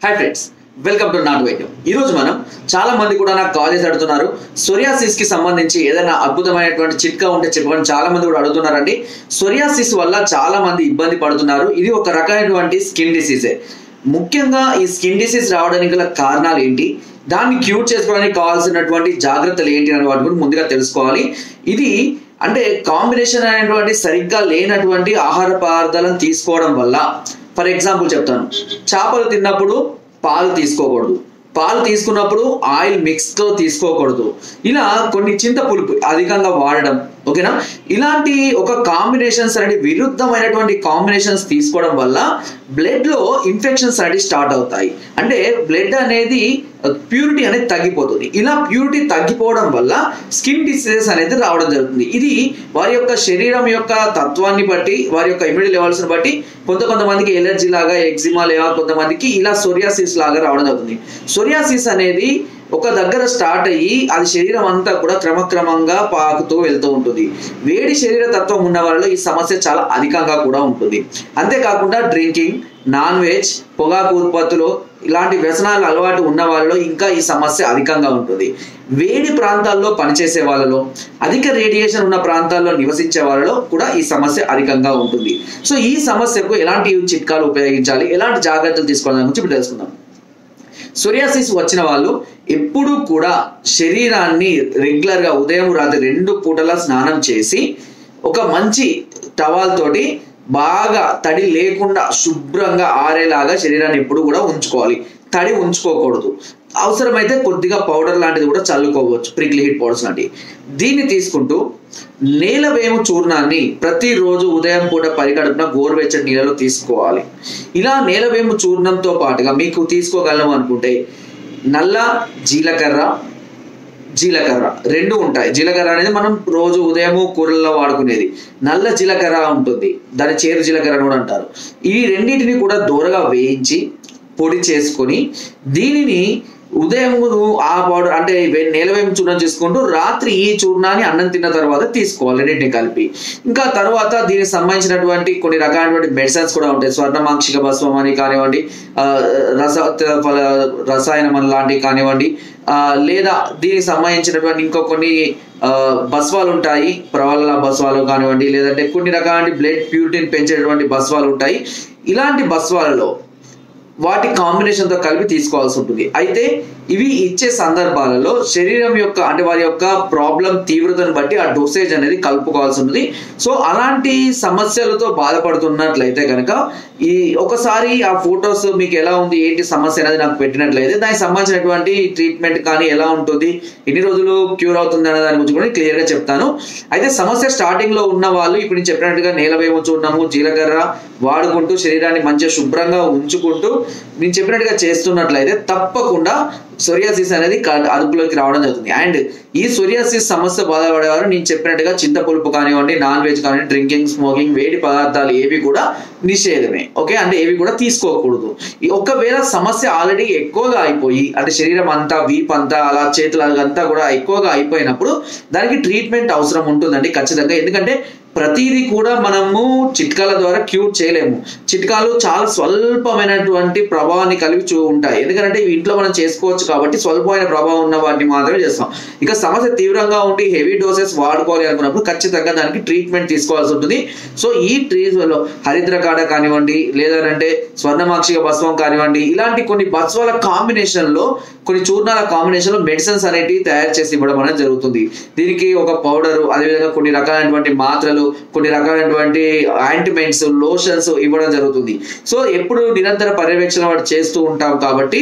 Hi friends, welcome to నాటు వైద్యం. ఈరోజు మనం చాలా మంది కూడా నాకు కాల్ చేసి అడుగుతున్నారు, సోరియాసిస్ కి సంబంధించి ఏదైనా అద్భుతమైనటువంటి చిట్కా ఉంటే చెప్పమని చాలా మంది కూడా అడుగుతున్నారండి. సోరియాసిస్ వల్ల చాలా మంది ఇబ్బంది పడుతున్నారు. ఇది ఒక రకమైనటువంటి స్కిన్ డిసీజే. ముఖ్యంగా ఈ స్కిన్ డిసీజ్ రావడానికి గల కారణాలు ఏంటి, దాన్ని క్యూర్ చేసుకోవడానికి కావాల్సినటువంటి జాగ్రత్తలు ఏంటి అనే వాటి గురించి ముందుగా తెలుసుకోవాలి. ఇది అంటే కాంబినేషన్ అనేటువంటి సరిగ్గా లేనటువంటి ఆహార పదార్థాలను తీసుకోవడం వల్ల, ఫర్ ఎగ్జాంపుల్ చెప్తాను, చేపలు తిన్నప్పుడు పాలు తీసుకోకూడదు, పాలు తీసుకున్నప్పుడు ఆయిల్ మిక్స్తో తీసుకోకూడదు, ఇలా కొన్ని చింత పులుపు అధికంగా వాడడం, ఓకేనా, ఇలాంటి ఒక కాంబినేషన్స్ అనేది విరుద్ధమైనటువంటి కాంబినేషన్స్ తీసుకోవడం వల్ల బ్లడ్ లో ఇన్ఫెక్షన్స్ అనేది స్టార్ట్ అవుతాయి. అంటే బ్లడ్ అనేది ప్యూరిటీ అనేది తగ్గిపోతుంది. ఇలా ప్యూరిటీ తగ్గిపోవడం వల్ల స్కిన్ డిసీజెస్ అనేది రావడం జరుగుతుంది. ఇది వారి యొక్క శరీరం యొక్క తత్వాన్ని బట్టి, వారి యొక్క ఇమ్యూనిటీ లెవెల్స్ బట్టి కొంతమందికి ఎలర్జీ లాగా, ఎగ్జిమా లాగా, కొంతమందికి ఇలా సోరియాసిస్ లాగా రావడం జరుగుతుంది. సోరియాసిస్ అనేది ఒక దగ్గర స్టార్ట్ అయ్యి అది శరీరం అంతా కూడా క్రమక్రమంగా పాకుతూ వెళ్తూ ఉంటుంది. వేడి శరీర తత్వం ఉన్న వాళ్ళలో ఈ సమస్య చాలా అధికంగా కూడా ఉంటుంది. అంతేకాకుండా డ్రింకింగ్, నాన్ వెజ్, పొగాకు ఉత్పత్తులు ఇలాంటి వ్యసనాలు అలవాటు ఉన్న వాళ్ళలో ఇంకా ఈ సమస్య అధికంగా ఉంటుంది. వేడి ప్రాంతాల్లో పనిచేసే వాళ్ళలో, అధిక రేడియేషన్ ఉన్న ప్రాంతాల్లో నివసించే వాళ్ళలో కూడా ఈ సమస్య అధికంగా ఉంటుంది. సో ఈ సమస్యకు ఎలాంటి చిట్కాలు ఉపయోగించాలి, ఎలాంటి జాగ్రత్తలు తీసుకోవాలని గురించి ఇప్పుడు తెలుసుకుందాం. సోరియాసిస్ వచ్చిన వాళ్ళు ఎప్పుడూ కూడా శరీరాన్ని రెగ్యులర్గా ఉదయం రాత్రి 2 పూటలా స్నానం చేసి ఒక మంచి టవాల్ తోటి బాగా తడి లేకుండా శుభ్రంగా ఆరేలాగా శరీరాన్ని ఎప్పుడు కూడా ఉంచుకోవాలి. తడి ఉంచుకోకూడదు. అవసరమైతే కొద్దిగా పౌడర్ లాంటిది కూడా చల్లుకోవచ్చు, ప్రిక్లీ హీట్ పౌడర్స్ లాంటివి. దీన్ని తీసుకుంటూ నేలవేము చూర్ణాన్ని ప్రతిరోజు ఉదయం పూట పరిగడుపున గోరువెచ్చని నీళ్ళలో తీసుకోవాలి. ఇలా నేలవేము చూర్ణంతో పాటుగా మీకు తీసుకోగలము అనుకుంటే నల్ల జీలకర్ర 2 ఉంటాయి. జీలకర్ర అనేది మనం రోజు ఉదయం కూరల్లో వాడుకునేది. నల్ల జీలకర్ర ఉంటుంది, దాని చేదు జీలకర్ర కూడా అంటారు. ఈ రెండింటిని కూడా దూరగా వేయించి పొడి చేసుకొని దీనిని ఉదయం ఆ పౌడర్ అంటే నేలవేము చూర్ణం చేసుకుంటూ రాత్రి ఈ చూర్ణాన్ని అన్నం తిన్న తర్వాత తీసుకోవాలి, రెండింటిని కలిపి. ఇంకా తర్వాత దీనికి సంబంధించినటువంటి కొన్ని రకాలైనటువంటి మెడిసిన్స్ కూడా ఉంటాయి. స్వర్ణమాక్షిక భస్మం అని కానివ్వండి, రసాయనం లాంటివి కానివ్వండి, లేదా దీనికి సంబంధించినటువంటి ఇంకో కొన్ని భస్వాలు ఉంటాయి, ప్రవళ భస్వాలు కానివ్వండి, లేదంటే కొన్ని రకాల బ్లడ్ ప్యూరిటీని పెంచేటువంటి భస్వాలు ఉంటాయి. ఇలాంటి భస్వాలలో వాటి కాంబినేషన్తో కలిపి తీసుకోవాల్సి ఉంటుంది. అయితే ఇవి ఇచ్చే సందర్భాలలో శరీరం యొక్క అంటే వారి యొక్క ప్రాబ్లం తీవ్రతను బట్టి ఆ డోసేజ్ అనేది కలుపుకోవాల్సి ఉంటుంది. సో అలాంటి సమస్యలతో బాధపడుతున్నట్లయితే కనుక ఈ ఒకసారి ఆ ఫొటోస్ మీకు ఎలా ఉంది, ఏంటి సమస్య అనేది నాకు పెట్టినట్లయితే దానికి సంబంధించినటువంటి ట్రీట్మెంట్ కానీ ఎలా ఉంటుంది, ఎన్ని రోజులు క్యూర్ అవుతుంది అనే దాని గురించి కూడా క్లియర్గా చెప్తాను. అయితే సమస్య స్టార్టింగ్ లో ఉన్న వాళ్ళు ఇప్పుడు నేను చెప్పినట్టుగా నేలవేము చూర్ణము, జీలకర్ర వాడుకుంటూ శరీరాన్ని మంచిగా శుభ్రంగా ఉంచుకుంటూ నేను చెప్పినట్టుగా చేస్తున్నట్లయితే తప్పకుండా సోరియాసిస్ అనేది అదుపులోకి రావడం జరుగుతుంది. అండ్ ఈ సోరియాసిస్ సమస్య బాధపడేవారు నేను చెప్పినట్టుగా చింతపులుపు కానివ్వండి, నాన్ వెజ్ కానివ్వండి, డ్రింకింగ్, స్మోకింగ్, వేడి పదార్థాలు ఏవి కూడా నిషేధమే. ఓకే, అంటే ఏవి కూడా తీసుకోకూడదు. ఒకవేళ సమస్య ఆల్రెడీ ఎక్కువగా అయిపోయి అంటే శరీరం అంతా, వీప్ అంతా, అలా చేతులు అంతా కూడా ఎక్కువగా అయిపోయినప్పుడు దానికి ట్రీట్మెంట్ అవసరం ఉంటుందండి ఖచ్చితంగా. ఎందుకంటే ప్రతిదీ కూడా మనము చిట్కాల ద్వారా క్యూర్ చేయలేము. చిట్కాలు చాలా స్వల్పమైనటువంటి ప్రభావాన్ని కలిగి ఉంటాయి. ఎందుకంటే ఇవి ఇంట్లో మనం చేసుకోవచ్చు కాబట్టి స్వల్పమైన ప్రభావం ఉన్న వాటిని మాత్రమే చేస్తాం. ఇక సమస్య తీవ్రంగా ఉండి హెవీ డోసెస్ వాడుకోవాలి అనుకున్నప్పుడు ఖచ్చితంగా దానికి ట్రీట్మెంట్ తీసుకోవాల్సి ఉంటుంది. సో ఈ ట్రీట్మెంట్లో హరిద్రకాడ కానివ్వండి, లేదంటే స్వర్ణమాక్షిక భస్మం కానివ్వండి, ఇలాంటి కొన్ని భస్వాల కాంబినేషన్లో, కొన్ని చూర్ణాల కాంబినేషన్లో మెడిసిన్స్ అనేటివి తయారు చేసి ఇవ్వడం అనేది జరుగుతుంది. దీనికి ఒక పౌడరు, అదేవిధంగా కొన్ని రకాలైనటువంటి మాత్రలు, కొన్ని రకాలైనటువంటి ఆయింట్మెంట్స్, లోషన్స్ ఇవ్వడం జరుగుతుంది. సో ఎప్పుడు నిరంతర పర్యవేక్షణ వాటి చేస్తూ ఉంటాం కాబట్టి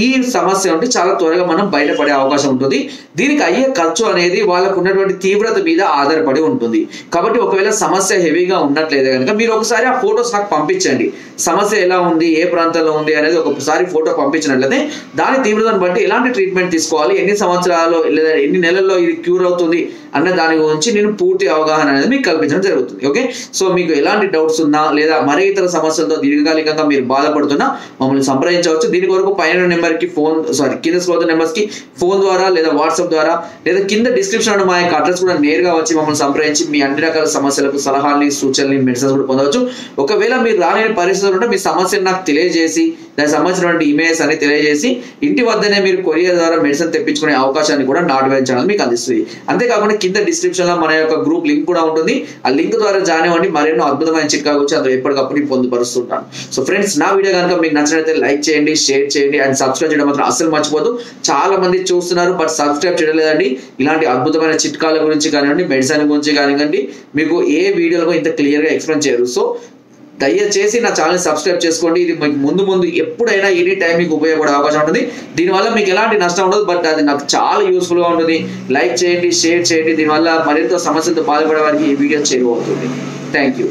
ఈ సమస్య ఉంటే చాలా త్వరగా మనం బయటపడే అవకాశం ఉంటుంది. దీనికి అయ్యే ఖర్చు అనేది వాళ్ళకు ఉన్నటువంటి తీవ్రత మీద ఆధారపడి ఉంటుంది. కాబట్టి ఒకవేళ సమస్య హెవీగా ఉన్నట్లయితే కనుక మీరు ఒకసారి ఆ ఫొటోస్ నాకు పంపించండి. సమస్య ఎలా ఉంది, ఏ ప్రాంతంలో ఉంది అనేది ఒకసారి ఫోటో పంపించినట్లయితే దాని తీవ్రతను బట్టి ఎలాంటి ట్రీట్మెంట్ తీసుకోవాలి, ఎన్ని సంవత్సరాలు లేదా ఎన్ని నెలల్లో ఇది క్యూర్ అవుతుంది అన్న దాని గురించి నేను పూర్తి అవగాహన అనేది మీకు కల్పించాను. పంపించడం జరుగుతుంది. ఓకే, సో మీకు ఎలాంటి డౌట్స్ ఉన్నా లేదా మరే ఇతర సమస్యలతో దీర్ఘకాలికంగా మీరు బాధపడుతున్నా మమ్మల్ని సంప్రదించవచ్చు. దీని కొరకు పైన నెంబర్కి కింద స్క్రోల్ నెంబర్స్ కి ఫోన్ ద్వారా లేదా వాట్సాప్ ద్వారా లేదా కింద డిస్క్రిప్షన్ మా యొక్క అడ్రస్ కూడా నేరుగా వచ్చి మమ్మల్ని సంప్రదించి మీ అన్ని రకాల సమస్యలకు సలహాలని, సూచనలు, మెడిసిన్స్ కూడా పొందవచ్చు. ఒకవేళ మీరు రాలేని పరిస్థితులు ఉంటే మీ సమస్యను నాకు తెలియజేసి దానికి సంబంధించినటువంటి ఇమేజెస్ అని తెలియజేసి ఇంటి వద్దనే మీరు కొరియర్ ద్వారా మెడిసిన్ తెప్పించుకునే అవకాశాన్ని కూడా నాట్ వైజ్ ఛానల్ మీకు అందిస్తుంది. అంతేకాకుండా కింద డిస్క్రిప్షన్ లో మన యొక్క గ్రూప్ లింక్ కూడా ఉంటుంది. ఆ లింక్ ద్వారా జాయిన్ అవ్వండి. మరెన్నో అద్భుతమైన చిట్కాలు వచ్చి అందులో ఎప్పటికప్పుడు పొందుపరుస్తుంటాను. సో ఫ్రెండ్స్, నా వీడియో కనుక మీకు నచ్చినట్లయితే లైక్ చేయండి, షేర్ చేయండి అండ్ సబ్స్క్రైబ్ చేయడం మాత్రం అస్సలు మర్చిపోదు. చాలా మంది చూస్తున్నారు బట్ సబ్స్క్రైబ్ చేయలేదండి. ఇలాంటి అద్భుతమైన చిట్కాల గురించి కానివ్వండి, మెడిసిన్ గురించి కానివ్వండి, మీకు ఏ వీడియోలో ఇంత క్లియర్ గా ఎక్స్ప్లెయిన్ చేయరు. సో దయచేసి నా ఛానల్ సబ్స్క్రైబ్ చేసుకోండి. ఇది మీకు ముందు ఎప్పుడైనా ఎనీ టైం మీకు ఉపయోగపడే అవకాశం ఉంటుంది. దీనివల్ల మీకు ఎలాంటి నష్టం ఉండదు, బట్ అది నాకు చాలా యూస్ఫుల్ గా ఉంటుంది. లైక్ చేయండి, షేర్ చేయండి. దీనివల్ల మరింత సమస్యలతో బాధపడే వారికి ఈ వీడియో చేరువవుతుంది. Thank you.